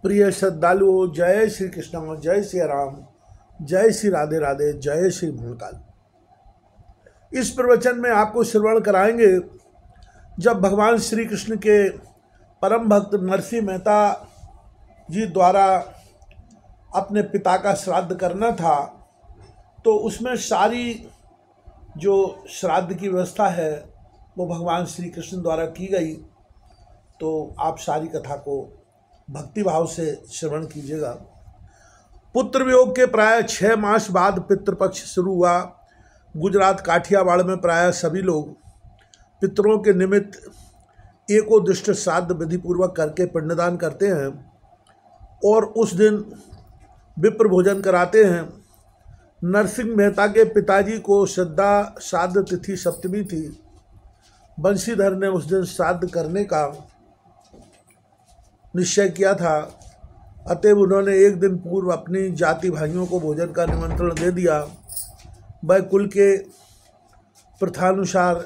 प्रिय श्रद्धालुओं, जय श्री कृष्ण, जय श्री राम, जय श्री राधे राधे, जय श्री महाकाल। इस प्रवचन में आपको श्रवण कराएंगे जब भगवान श्री कृष्ण के परम भक्त नरसिंह मेहता जी द्वारा अपने पिता का श्राद्ध करना था, तो उसमें सारी जो श्राद्ध की व्यवस्था है वो भगवान श्री कृष्ण द्वारा की गई। तो आप सारी कथा को भक्ति भाव से श्रवण कीजिएगा। पुत्र वियोग के प्राय 6 मास बाद पितृपक्ष शुरू हुआ। गुजरात काठियावाड़ में प्राय सभी लोग पितरों के निमित्त एकोदिष्ट श्राद्ध विधि पूर्वक करके पिंडदान करते हैं और उस दिन विप्र भोजन कराते हैं। नरसिंह मेहता के पिताजी को श्रद्धा श्राद्ध तिथि सप्तमी थी। बंशीधर ने उस दिन श्राद्ध करने का निश्चय किया था, अतएव उन्होंने एक दिन पूर्व अपनी जाति भाइयों को भोजन का निमंत्रण दे दिया। वह कुल के प्रथानुसार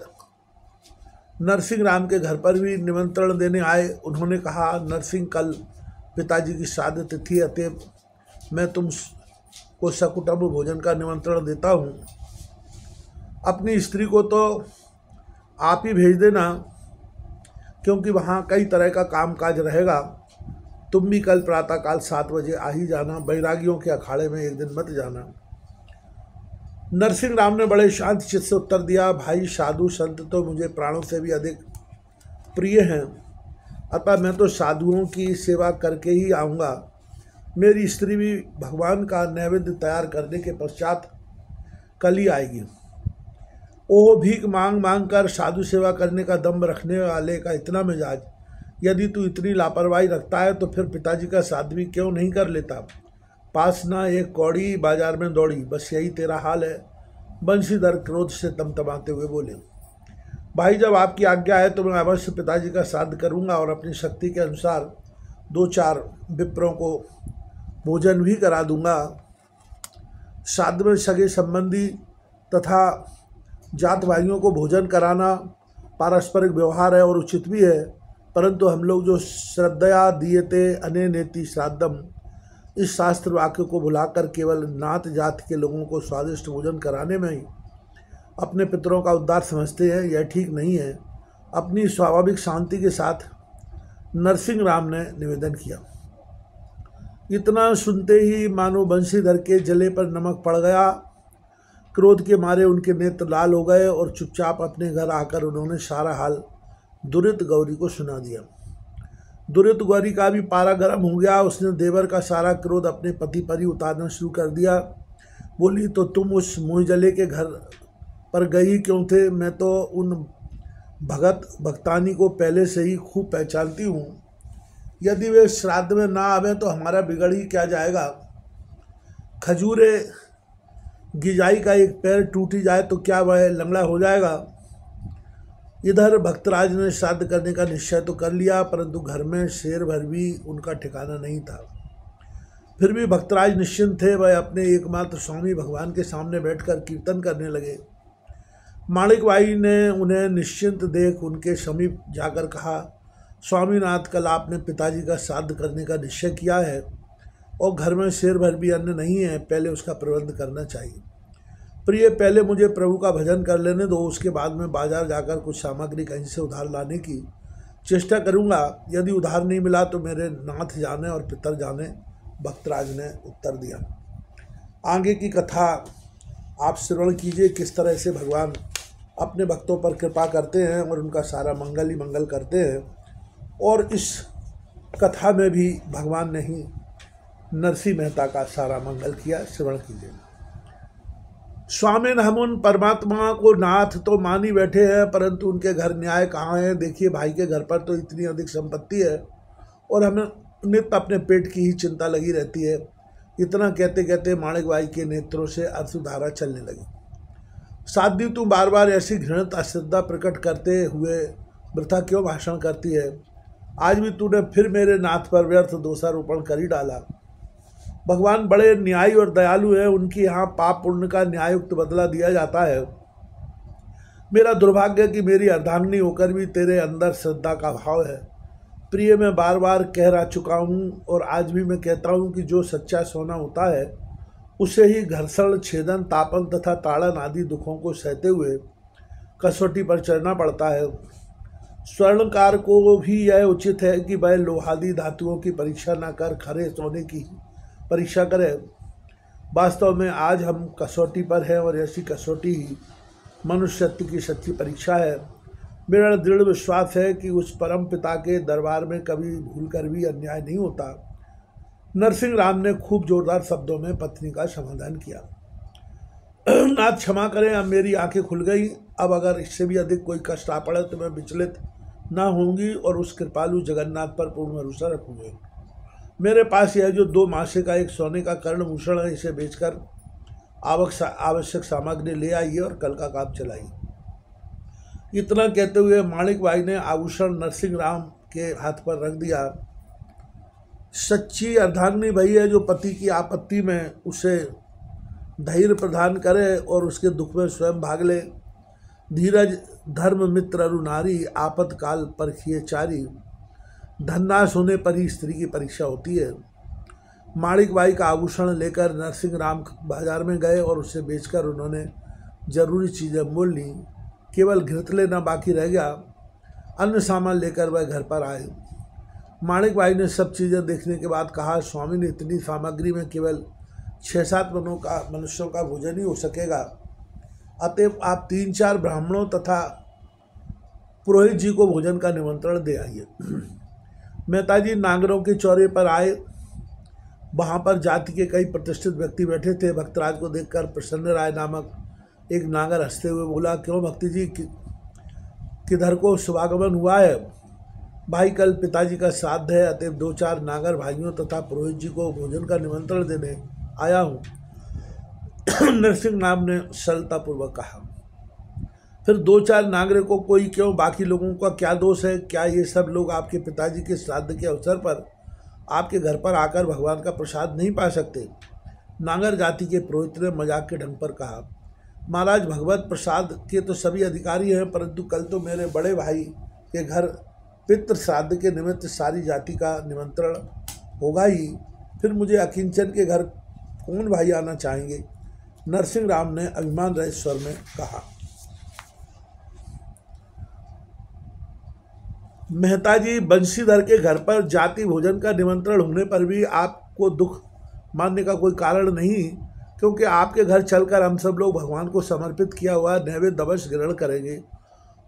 नरसिंह राम के घर पर भी निमंत्रण देने आए। उन्होंने कहा, नरसिंह, कल पिताजी की श्राद्ध तिथि, अतएव मैं तुम को सकुटुंब भोजन का निमंत्रण देता हूँ। अपनी स्त्री को तो आप ही भेज देना, क्योंकि वहाँ कई तरह का काम काज रहेगा। तुम भी कल प्रातःकाल 7 बजे आ ही जाना। बैरागियों के अखाड़े में एक दिन मत जाना। नरसिंह राम ने बड़े शांत चित्त से उत्तर दिया, भाई, साधु संत तो मुझे प्राणों से भी अधिक प्रिय हैं, अतः मैं तो साधुओं की सेवा करके ही आऊँगा। मेरी स्त्री भी भगवान का नैवेद्य तैयार करने के पश्चात कल ही आएगी। ओह, भीख मांग मांग कर साधु सेवा करने का दम्भ रखने वाले का इतना मिजाज! यदि तू इतनी लापरवाही रखता है तो फिर पिताजी का श्राद्ध भी क्यों नहीं कर लेता? पास ना एक कौड़ी बाजार में दौड़ी, बस यही तेरा हाल है। बंशीधर क्रोध से तमतमाते हुए बोले, भाई, जब आपकी आज्ञा है तो मैं अवश्य पिताजी का श्राद्ध करूंगा और अपनी शक्ति के अनुसार 2-4 विप्रों को भोजन भी करा दूंगा। श्राद्ध में सगे संबंधी तथा जात भाइयों को भोजन कराना पारस्परिक व्यवहार है और उचित भी है, परंतु हम लोग जो श्रद्धया दीयते अनेनेति श्राद्धम, इस शास्त्र वाक्य को भुलाकर केवल नात जात के लोगों को स्वादिष्ट भोजन कराने में ही अपने पितरों का उद्धार समझते हैं, यह ठीक नहीं है। अपनी स्वाभाविक शांति के साथ नरसिंह राम ने निवेदन किया। इतना सुनते ही मानो बंशीधर के जले पर नमक पड़ गया। क्रोध के मारे उनके नेत्र लाल हो गए और चुपचाप अपने घर आकर उन्होंने सारा हाल दुरित गौरी को सुना दिया। दुरित गौरी का भी पारा गर्म हो गया। उसने देवर का सारा क्रोध अपने पति पर ही उतारना शुरू कर दिया। बोली, तो तुम उस मोहजले के घर पर गई क्यों थे? मैं तो उन भगत भक्तानी को पहले से ही खूब पहचानती हूँ। यदि वे श्राद्ध में ना आवे तो हमारा बिगड़ ही क्या जाएगा? खजूरे गिजाई का एक पैर टूट ही जाए तो क्या वह लंगड़ा हो जाएगा? इधर भक्तराज ने श्राद्ध करने का निश्चय तो कर लिया, परंतु घर में शेर भर भी उनका ठिकाना नहीं था। फिर भी भक्तराज निश्चिंत थे। वह अपने एकमात्र स्वामी भगवान के सामने बैठकर कीर्तन करने लगे। माणिक भाई ने उन्हें निश्चिंत देख उनके समीप जाकर कहा, स्वामीनाथ, कल आपने पिताजी का श्राद्ध करने का निश्चय किया है और घर में शेर भर भी अन्न नहीं है, पहले उसका प्रबंध करना चाहिए। प्रिय, पहले मुझे प्रभु का भजन कर लेने दो, उसके बाद मैं बाजार जाकर कुछ सामग्री कहीं से उधार लाने की चेष्टा करूंगा। यदि उधार नहीं मिला तो मेरे नाथ जाने और पितर जाने, भक्तराज ने उत्तर दिया। आगे की कथा आप श्रवण कीजिए, किस तरह से भगवान अपने भक्तों पर कृपा करते हैं और उनका सारा मंगल ही मंगल करते हैं। और इस कथा में भी भगवान ने ही नरसिंह मेहता का सारा मंगल किया। श्रवण कीजिए। स्वामिन हम उन परमात्मा को नाथ तो मानी बैठे हैं, परंतु उनके घर न्याय कहाँ है? देखिए, भाई के घर पर तो इतनी अधिक संपत्ति है और हमें नित्य अपने पेट की ही चिंता लगी रहती है। इतना कहते कहते माणिक भाई के नेत्रों से अश्रुधारा चलने लगी। साध्वी, तू बार बार ऐसी घृणित अश्रद्धा प्रकट करते हुए वृथा क्यों भाषण करती है? आज भी तूने फिर मेरे नाथ पर व्यर्थ दोषारोपण कर ही डाला। भगवान बड़े न्यायी और दयालु हैं, उनकी यहाँ पाप पुण्य का न्यायुक्त बदला दिया जाता है। मेरा दुर्भाग्य कि मेरी अर्धांगिनी होकर भी तेरे अंदर श्रद्धा का भाव है। प्रिय, मैं बार बार कह रह चुका हूँ और आज भी मैं कहता हूँ कि जो सच्चा सोना होता है उसे ही घर्षण, छेदन, तापन तथा ताड़न आदि दुखों को सहते हुए कसौटी पर चढ़ना पड़ता है। स्वर्णकार को भी यह उचित है कि वह लोहादी धातुओं की परीक्षा न कर खरे सोने की परीक्षा करे। वास्तव में आज हम कसौटी पर हैं और ऐसी कसौटी ही मनुष्यत्व की सच्ची परीक्षा है। मेरा दृढ़ विश्वास है कि उस परम पिता के दरबार में कभी भूल कर भी अन्याय नहीं होता। नरसिंह राम ने खूब जोरदार शब्दों में पत्नी का समाधान किया। नाथ क्षमा करें, अब मेरी आंखें खुल गई। अब अगर इससे भी अधिक कोई कष्ट आ पड़े तो मैं विचलित ना होंगी और उस कृपालु जगन्नाथ पर पूर्ण भरोसा रखूंगी। मेरे पास यह जो 2 मासे का एक सोने का कर्णभूषण है, इसे बेचकर आवश्यक सामग्री ले आइए और कल का काम चलाइए। इतना कहते हुए माणिक भाई ने आभूषण नरसिंह राम के हाथ पर रख दिया। सच्ची अर्धांगिनी वही है जो पति की आपत्ति में उसे धैर्य प्रदान करे और उसके दुख में स्वयं भाग ले। धीरज धर्म मित्र अरु नारी, आपत काल परखिए चारी। धननाश होने पर ही स्त्री की परीक्षा होती है। माणिक बाई का आभूषण लेकर नरसिंह राम बाजार में गए और उसे बेचकर उन्होंने जरूरी चीज़ें मोल ली। केवल घृत लेना बाकी रह गया। अन्य सामान लेकर वह घर पर आए। माणिक बाई ने सब चीज़ें देखने के बाद कहा, स्वामी ने इतनी सामग्री में केवल 6-7 मनुष्यों का भोजन ही हो सकेगा। अतएव आप 3-4 ब्राह्मणों तथा पुरोहित जी को भोजन का निमंत्रण दे आइए। मेहता जी नागरों के चौरे पर आए। वहाँ पर जाति के कई प्रतिष्ठित व्यक्ति बैठे थे। भक्तराज को देखकर प्रसन्न राय नामक एक नागर हंसते हुए बोला, क्यों भक्ति जी, किधर को शुभागमन हुआ है? भाई, कल पिताजी का श्राद्ध है, अतएव 2-4 नागर भाइयों तथा पुरोहित जी को भोजन का निमंत्रण देने आया हूँ। नरसिंह राम ने सरलतापूर्वक कहा। फिर 2-4 नागरिकों को ही क्यों, बाकी लोगों का क्या दोष है? क्या ये सब लोग आपके पिताजी के श्राद्ध के अवसर पर आपके घर पर आकर भगवान का प्रसाद नहीं पा सकते? नागर जाति के पुरोहित ने मजाक के ढंग पर कहा, महाराज, भगवत प्रसाद के तो सभी अधिकारी हैं, परंतु कल तो मेरे बड़े भाई के घर पितृ श्राद्ध के निमित्त सारी जाति का निमंत्रण होगा ही। फिर मुझे अकिंचन के घर कौन भाई आना चाहेंगे? नरसिंह राम ने अभिमान रहित स्वर में कहा। मेहता जी, बंशीधर के घर पर जाति भोजन का निमंत्रण होने पर भी आपको दुख मानने का कोई कारण नहीं, क्योंकि आपके घर चलकर हम सब लोग भगवान को समर्पित किया हुआ नैवेद्य अवश्य ग्रहण करेंगे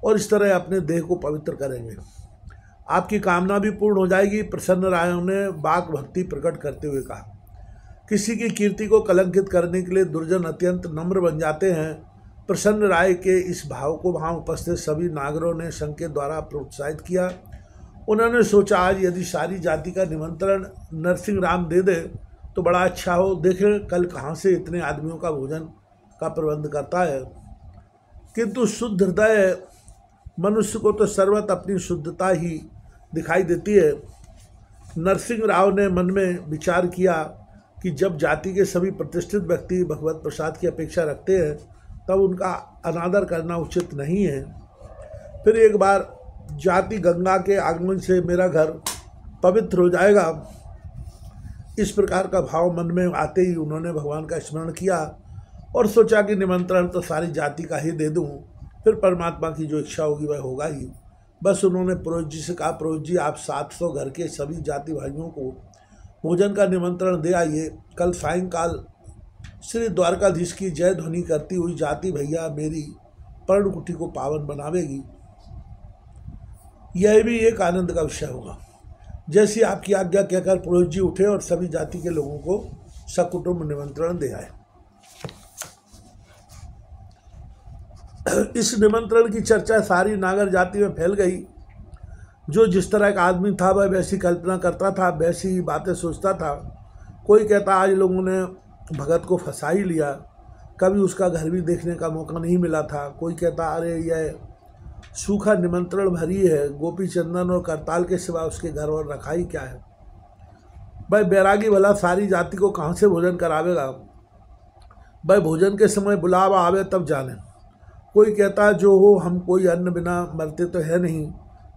और इस तरह अपने देह को पवित्र करेंगे। आपकी कामना भी पूर्ण हो जाएगी। प्रसन्न रायों ने वाक भक्ति प्रकट करते हुए कहा। किसी की कीर्ति को कलंकित करने के लिए दुर्जन अत्यंत नम्र बन जाते हैं। प्रसन्न राय के इस भाव को वहाँ उपस्थित सभी नागरों ने संघ के द्वारा प्रोत्साहित किया। उन्होंने सोचा, आज यदि सारी जाति का निमंत्रण नरसिंह राम दे दे तो बड़ा अच्छा हो। देखें कल कहाँ से इतने आदमियों का भोजन का प्रबंध करता है। किंतु शुद्ध हृदय मनुष्य को तो सर्वत अपनी शुद्धता ही दिखाई देती है। नरसिंह राव ने मन में विचार किया कि जब जाति के सभी प्रतिष्ठित व्यक्ति भगवत प्रसाद की अपेक्षा रखते हैं तब उनका अनादर करना उचित नहीं है। फिर एक बार जाति गंगा के आगमन से मेरा घर पवित्र हो जाएगा, इस प्रकार का भाव मन में आते ही उन्होंने भगवान का स्मरण किया और सोचा कि निमंत्रण तो सारी जाति का ही दे दूं, फिर परमात्मा की जो इच्छा होगी वह होगा ही। बस उन्होंने पुरोहित जी से कहा, पुरोहित जी, आप 700 घर के सभी जाति भाइयों को भोजन का निमंत्रण दे आइए। कल सायंकाल श्री द्वारकाधीश की जय ध्वनि करती हुई जाति भैया मेरी पर्णकुटी को पावन बनावेगी। यह भी एक आनंद का विषय होगा। जैसी आपकी आज्ञा कहकर पुरोहित जी उठे और सभी जाति के लोगों को सकुटुंब निमंत्रण दे आए। इस निमंत्रण की चर्चा सारी नागर जाति में फैल गई। जो जिस तरह का आदमी था वह वैसी कल्पना करता था, वैसी ही बातें सोचता था। कोई कहता आज लोगों ने भगत को फंसा ही लिया, कभी उसका घर भी देखने का मौका नहीं मिला था। कोई कहता अरे यह सूखा निमंत्रण भरी है, गोपी चंदन और करताल के सिवा उसके घर और रखा ही क्या है। भाई बैरागी भला सारी जाति को कहाँ से भोजन करावेगा? भाई भोजन के समय बुलावा आवे तब जाने। कोई कहता जो हो, हम कोई अन्न बिना मरते तो है नहीं,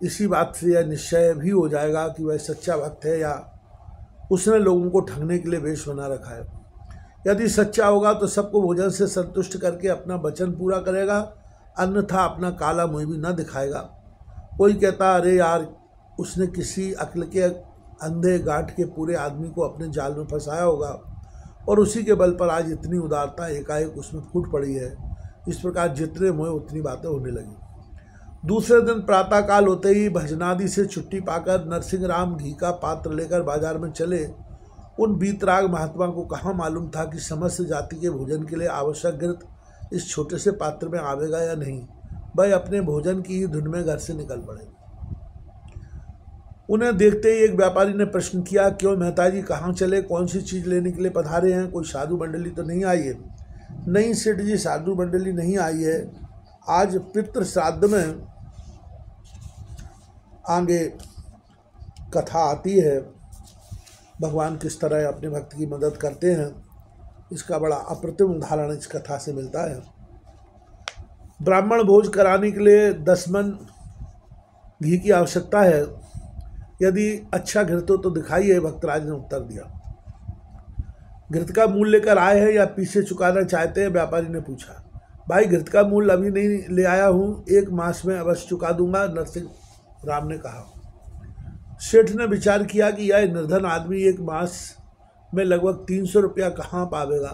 इसी बात से यह निश्चय भी हो जाएगा कि वह सच्चा भक्त है या उसने लोगों को ठगने के लिए वेश बना रखा है। यदि सच्चा होगा तो सबको भोजन से संतुष्ट करके अपना वचन पूरा करेगा, अन्यथा अपना काला मुंह भी न दिखाएगा। कोई कहता अरे यार, उसने किसी अक्ल के अंधे गांठ के पूरे आदमी को अपने जाल में फंसाया होगा और उसी के बल पर आज इतनी उदारता एकाएक उसमें फूट पड़ी है। इस प्रकार जितने मोहे उतनी बातें होने लगी। दूसरे दिन प्रातःकाल होते ही भजनादि से छुट्टी पाकर नरसिंह राम घी का पात्र लेकर बाजार में चले। उन बीतराग महात्मा को कहाँ मालूम था कि समस्त जाति के भोजन के लिए आवश्यक घृत इस छोटे से पात्र में आवेगा या नहीं। वह अपने भोजन की ही धुन में घर से निकल पड़े। उन्हें देखते ही एक व्यापारी ने प्रश्न किया, क्यों मेहता जी, कहाँ चले? कौन सी चीज़ लेने के लिए पधारे हैं? कोई साधु मंडली तो नहीं आई है? नहीं सेठ जी, साधु मंडली नहीं आई है। आज पितृ श्राद्ध में आगे कथा आती है, भगवान किस तरह अपने भक्त की मदद करते हैं, इसका बड़ा अप्रतिम उदाहरण इस कथा से मिलता है। ब्राह्मण भोज कराने के लिए 10 मन घी की आवश्यकता है। यदि अच्छा घृत हो तो दिखाइए, भक्तराज ने उत्तर दिया। घृत का मूल लेकर आए हैं या पीछे चुकाना चाहते हैं? व्यापारी ने पूछा। भाई, घृत का मूल अभी नहीं ले आया हूँ, 1 मास में अवश्य चुका दूंगा, नरसिंह राम ने कहा। सेठ ने विचार किया कि यह निर्धन आदमी 1 मास में लगभग 300 रुपया कहाँ पावेगा।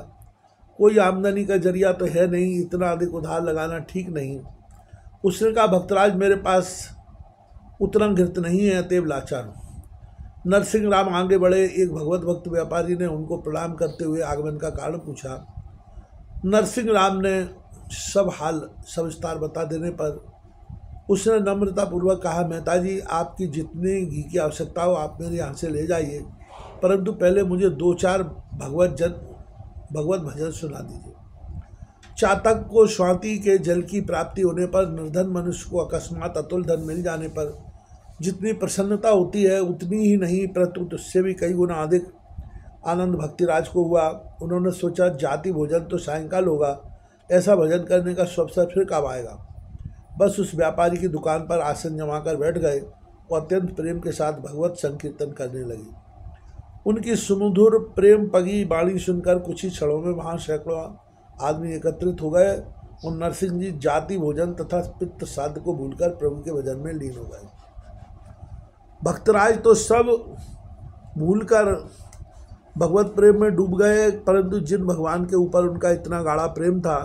कोई आमदनी का जरिया तो है नहीं, इतना अधिक उधार लगाना ठीक नहीं। उसने कहा, भक्तराज, मेरे पास उतना घृत नहीं है, अतएव लाचार हूँ। नरसिंह राम आगे बढ़े। एक भगवत भक्त व्यापारी ने उनको प्रणाम करते हुए आगमन का कारण पूछा। नरसिंह राम ने सब हाल सविस्तार बता देने पर उसने नम्रतापूर्वक कहा, मेहता जी, आपकी जितनी घी की आवश्यकता हो आप मेरे यहाँ से ले जाइए, परंतु पहले मुझे 2-4 भगवत भजन सुना दीजिए। चातक को स्वाति के जल की प्राप्ति होने पर, निर्धन मनुष्य को अकस्मात अतुल धन मिल जाने पर जितनी प्रसन्नता होती है उतनी ही नहीं, परंतु उससे भी कई गुना अधिक आनंद भक्तिराज को हुआ। उन्होंने सोचा, जाति भोजन तो सायंकाल होगा, ऐसा भजन करने का अवसर फिर कब आएगा। बस उस व्यापारी की दुकान पर आसन जमाकर बैठ गए और अत्यंत प्रेम के साथ भगवत संकीर्तन करने लगी। उनकी सुमधुर प्रेम पगी बाणी सुनकर कुछ ही क्षणों में वहाँ सैकड़ों आदमी एकत्रित हो गए और नरसिंह जी जाति भोजन तथा पित्त श्राद्ध को भूलकर प्रभु के भजन में लीन हो गए। भक्तराज तो सब भूलकर भगवत प्रेम में डूब गए, परंतु जिन भगवान के ऊपर उनका इतना गाढ़ा प्रेम था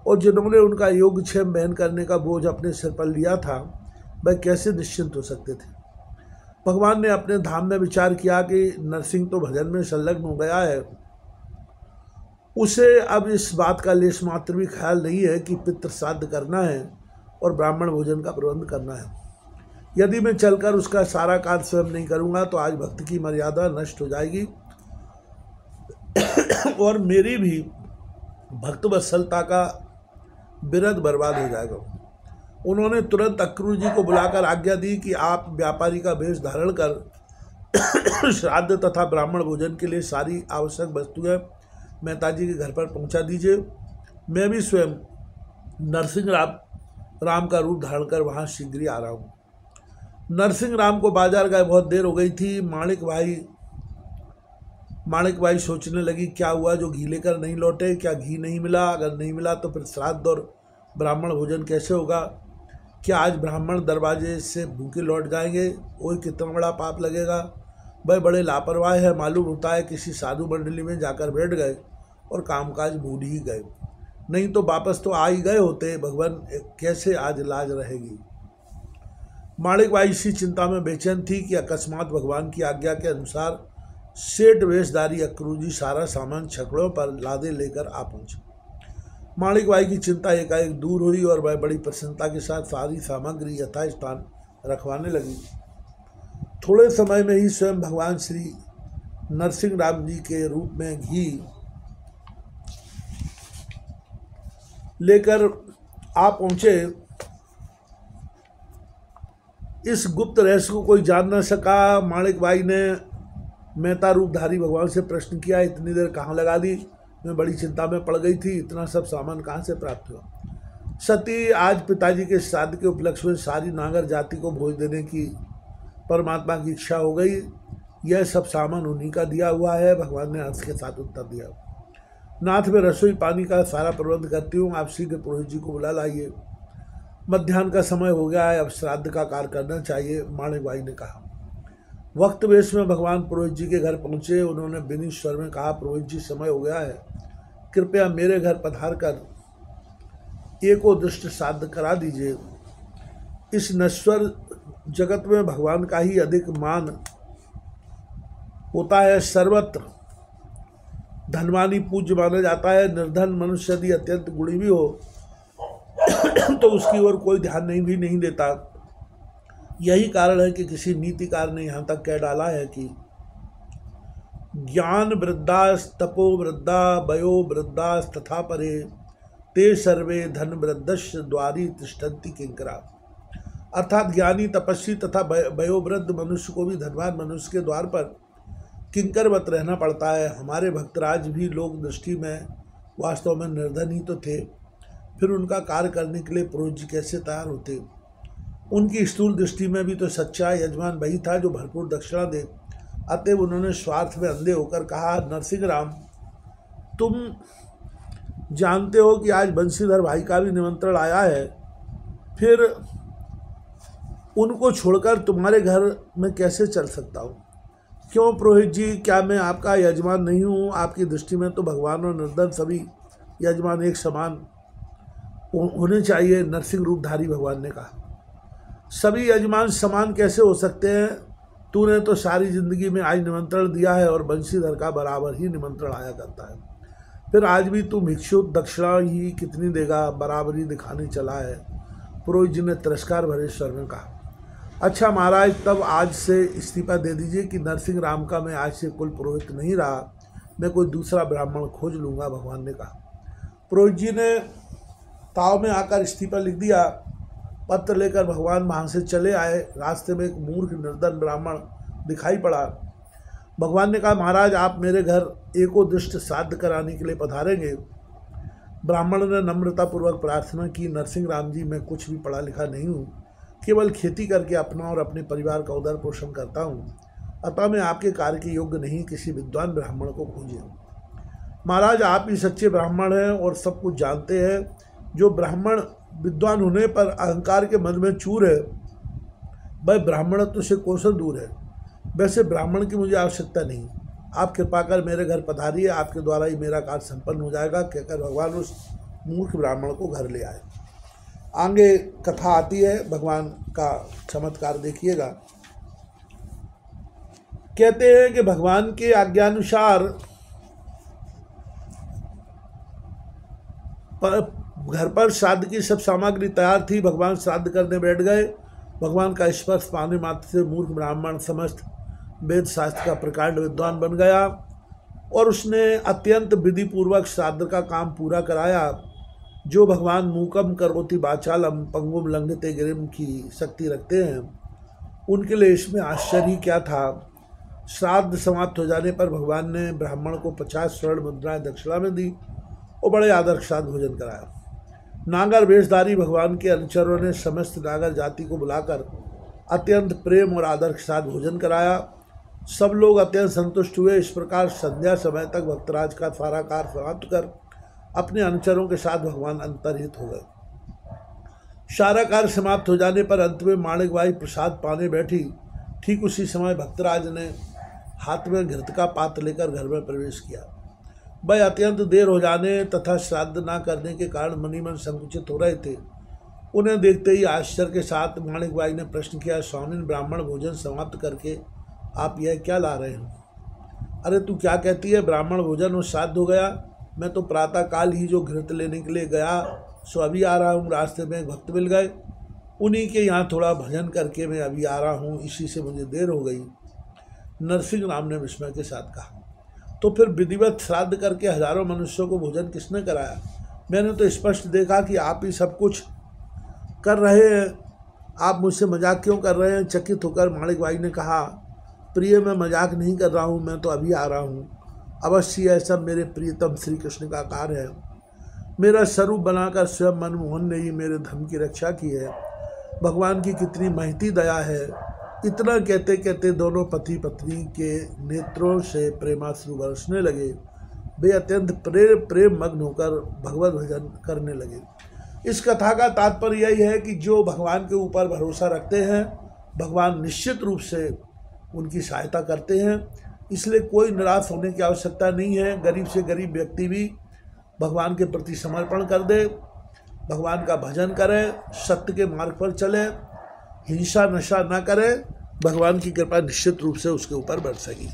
और जिन्होंने उनका योगक्षेम बहन करने का बोझ अपने सिर पर लिया था, वह कैसे निश्चिंत हो सकते थे। भगवान ने अपने धाम में विचार किया कि नरसिंह तो भजन में संलग्न हो गया है, उसे अब इस बात का लेश मात्र भी ख्याल नहीं है कि पितृ श्राद्ध करना है और ब्राह्मण भोजन का प्रबंध करना है। यदि मैं चलकर उसका सारा कार्य स्वयं नहीं करूँगा तो आज भक्त की मर्यादा नष्ट हो जाएगी और मेरी भी भक्त वत्सलता का बिरद बर्बाद हो जाएगा। उन्होंने तुरंत अक्रूर जी को बुलाकर आज्ञा दी कि आप व्यापारी का वेश धारण कर श्राद्ध तथा ब्राह्मण भोजन के लिए सारी आवश्यक वस्तुएं मेहता जी के घर पर पहुंचा दीजिए। मैं भी स्वयं नरसिंह राम का रूप धारण कर वहां शीघ्र ही आ रहा हूँ। नरसिंह राम को बाजार गए बहुत देर हो गई थी। माणिक भाई सोचने लगी, क्या हुआ जो घी लेकर नहीं लौटे? क्या घी नहीं मिला? अगर नहीं मिला तो फिर श्राद्ध और ब्राह्मण भोजन कैसे होगा? क्या आज ब्राह्मण दरवाजे से भूखे लौट जाएंगे? और कितना बड़ा पाप लगेगा। वह बड़े लापरवाह है, मालूम होता है किसी साधु मंडली में जाकर बैठ गए और कामकाज भूल ही गए, नहीं तो वापस तो आ ही गए होते। भगवान कैसे आज लाज रहेगी। माणिक भाई इसी चिंता में बेचैन थी कि अकस्मात भगवान की आज्ञा के अनुसार सेठ वेशधारी अक्रूर जी सारा सामान छकड़ों पर लादे लेकर आ पहुंचे। माणिक भाई की चिंता एकाएक दूर हुई और वह बड़ी प्रसन्नता के साथ सारी सामग्री यथास्थान रखवाने लगी। थोड़े समय में ही स्वयं भगवान श्री नरसिंह राम जी के रूप में घी लेकर आ पहुंचे। इस गुप्त रहस्य को कोई जान न सका। माणिक भाई ने मेहता रूपधारी भगवान से प्रश्न किया, इतनी देर कहाँ लगा दी? मैं बड़ी चिंता में पड़ गई थी, इतना सब सामान कहाँ से प्राप्त हुआ? सती आज पिताजी के श्राद्ध के उपलक्ष्य में सारी नागर जाति को भोज देने की परमात्मा की इच्छा हो गई। यह सब सामान उन्हीं का दिया हुआ है। भगवान ने हर्ष के साथ उत्तर दिया। नाथ, में रसोई पानी का सारा प्रबंध करती हूँ, आप शीघ्र पुरोहित जी को बुला लाइए। मध्याह्न का समय हो गया है, अब श्राद्ध का कार्य करना चाहिए, माणिक बाई ने कहा। वक्त वेश में भगवान पुरोहित जी के घर पहुँचे। उन्होंने विनीत स्वर में कहा, पुरोहित जी, समय हो गया है, कृपया मेरे घर पधार कर एकोदृष्ट श्राद्ध करा दीजिए। इस नश्वर जगत में भगवान का ही अधिक मान होता है। सर्वत्र धनवानी पूज्य माना जाता है। निर्धन मनुष्य यदि अत्यंत गुणी भी हो तो उसकी ओर कोई ध्यान नहीं देता। यही कारण है कि किसी नीतिकार ने यहाँ तक कह डाला है कि ज्ञान वृद्धा तपो वृद्धा वयो वृद्धा तथा परे ते सर्वे धन वृद्धश्च द्वारी तिष्ठन्ति किंकरा। अर्थात ज्ञानी, तपस्वी तथा वयोवृद्ध मनुष्य को भी धनवान मनुष्य के द्वार पर किंकरवत रहना पड़ता है। हमारे भक्तराज भी लोक दृष्टि में वास्तव में निर्धन ही तो थे, फिर उनका कार्य करने के लिए पुरोहित जी कैसे तैयार होते। उनकी स्थूल दृष्टि में भी तो सच्चा यजमान वही था जो भरपूर दक्षिणा दे। अतएव उन्होंने स्वार्थ में अंधे होकर कहा, नरसिंह राम, तुम जानते हो कि आज बंशीधर भाई का भी निमंत्रण आया है, फिर उनको छोड़कर तुम्हारे घर में कैसे चल सकता हूँ? क्यों पुरोहित जी, क्या मैं आपका यजमान नहीं हूँ? आपकी दृष्टि में तो भगवान और निर्धन सभी यजमान एक समान होने चाहिए। नरसिंह रूपधारी भगवान ने कहा, सभी यजमान समान कैसे हो सकते हैं? तूने तो सारी जिंदगी में आज निमंत्रण दिया है और बंशीधर का बराबर ही निमंत्रण आया करता है, फिर आज भी तू भिक्षु दक्षिणा ही कितनी देगा? बराबरी दिखाने चला है। पुरोहित जी ने तिरस्कार भरे स्वर में कहा, अच्छा महाराज, तब आज से इस्तीफा दे दीजिए कि नरसिंह राम का मैं आज से कुल पुरोहित नहीं रहा, मैं कोई दूसरा ब्राह्मण खोज लूँगा, भगवान ने कहा। पुरोहित जी ने ताव में आकर इस्तीफा लिख दिया। पत्र लेकर भगवान वहाँ से चले आए। रास्ते में एक मूर्ख निर्धन ब्राह्मण दिखाई पड़ा। भगवान ने कहा, महाराज, आप मेरे घर एकोदृष्ट श्राद्ध कराने के लिए पधारेंगे? ब्राह्मण ने नम्रतापूर्वक प्रार्थना की, नरसिंह राम जी, मैं कुछ भी पढ़ा लिखा नहीं हूँ, केवल खेती करके अपना और अपने परिवार का उदर पोषण करता हूँ, अतः मैं आपके कार्य के योग्य नहीं, किसी विद्वान ब्राह्मण को खोजिए। महाराज, आप ही सच्चे ब्राह्मण हैं और सब कुछ जानते हैं। जो ब्राह्मण विद्वान होने पर अहंकार के मन में चूर है, वह ब्राह्मणत्व से कोसों दूर है। वैसे ब्राह्मण की मुझे आवश्यकता नहीं, आप कृपा कर मेरे घर पधारिए, आपके द्वारा ही मेरा कार्य संपन्न हो जाएगा, कहकर भगवान उस मूर्ख ब्राह्मण को घर ले आए। आगे कथा आती है, भगवान का चमत्कार देखिएगा। कहते हैं कि भगवान के आज्ञानुसार घर पर श्राद्ध की सब सामग्री तैयार थी। भगवान श्राद्ध करने बैठ गए। भगवान का स्पर्श पाने मात्र से मूर्ख ब्राह्मण समस्त वेद शास्त्र का प्रकांड विद्वान बन गया और उसने अत्यंत विधि पूर्वक श्राद्ध का काम पूरा कराया। जो भगवान मूकम करोति वाचालम पंगुम लंघते गिरिम की शक्ति रखते हैं, उनके लिए इसमें आश्चर्य क्या था। श्राद्ध समाप्त हो जाने पर भगवान ने ब्राह्मण को 50 स्वर्ण मुद्राएं दक्षिणा में दी और बड़े आदर के साथ भोजन कराया। नागर वेशधारी भगवान के अनुचरों ने समस्त नागर जाति को बुलाकर अत्यंत प्रेम और आदर के साथ भोजन कराया। सब लोग अत्यंत संतुष्ट हुए। इस प्रकार संध्या समय तक भक्तराज का सारा कार्य समाप्त कर अपने अनुचरों के साथ भगवान अंतर्हित हो गए। सारा कार्य समाप्त हो जाने पर अंत में माणिक बाई प्रसाद पाने बैठी। ठीक उसी समय भक्तराज ने हाथ में घृत का पात्र लेकर घर में प्रवेश किया। वह अत्यंत देर हो जाने तथा श्राद्ध न करने के कारण मनी मन संकुचित हो रहे थे। उन्हें देखते ही आश्चर्य के साथ माणिक बाई ने प्रश्न किया, स्वामिन, ब्राह्मण भोजन समाप्त करके आप यह क्या ला रहे हैं? अरे तू क्या कहती है? ब्राह्मण भोजन और श्राद्ध हो गया। मैं तो प्रातःकाल ही जो घृत लेने के लिए गया सो अभी आ रहा हूँ। रास्ते में एक भक्त मिल गए, उन्हीं के यहाँ थोड़ा भजन करके मैं अभी आ रहा हूँ, इसी से मुझे देर हो गई। नरसिंह राम ने विस्मय के साथ कहा, तो फिर विधिवत श्राद्ध करके हजारों मनुष्यों को भोजन किसने कराया? मैंने तो स्पष्ट देखा कि आप ही सब कुछ कर रहे हैं। आप मुझसे मजाक क्यों कर रहे हैं? चकित होकर माणिक बाई ने कहा, प्रिय, मैं मजाक नहीं कर रहा हूँ, मैं तो अभी आ रहा हूँ। अवश्य यह सब मेरे प्रियतम श्री कृष्ण का कार्य है। मेरा स्वरूप बनाकर स्वयं मनमोहन ने ही मेरे धर्म की रक्षा की है। भगवान की कितनी महती दया है। इतना कहते कहते दोनों पति पत्नी के नेत्रों से प्रेमाश्रु बरसने लगे। वे अत्यंत प्रेम मग्न होकर भगवत भजन करने लगे। इस कथा का तात्पर्य यही है कि जो भगवान के ऊपर भरोसा रखते हैं, भगवान निश्चित रूप से उनकी सहायता करते हैं। इसलिए कोई निराश होने की आवश्यकता नहीं है। गरीब से गरीब व्यक्ति भी भगवान के प्रति समर्पण कर दे, भगवान का भजन करे, सत्य के मार्ग पर चले, हिंसा नशा न करे, भगवान की कृपा निश्चित रूप से उसके ऊपर बरसेगी।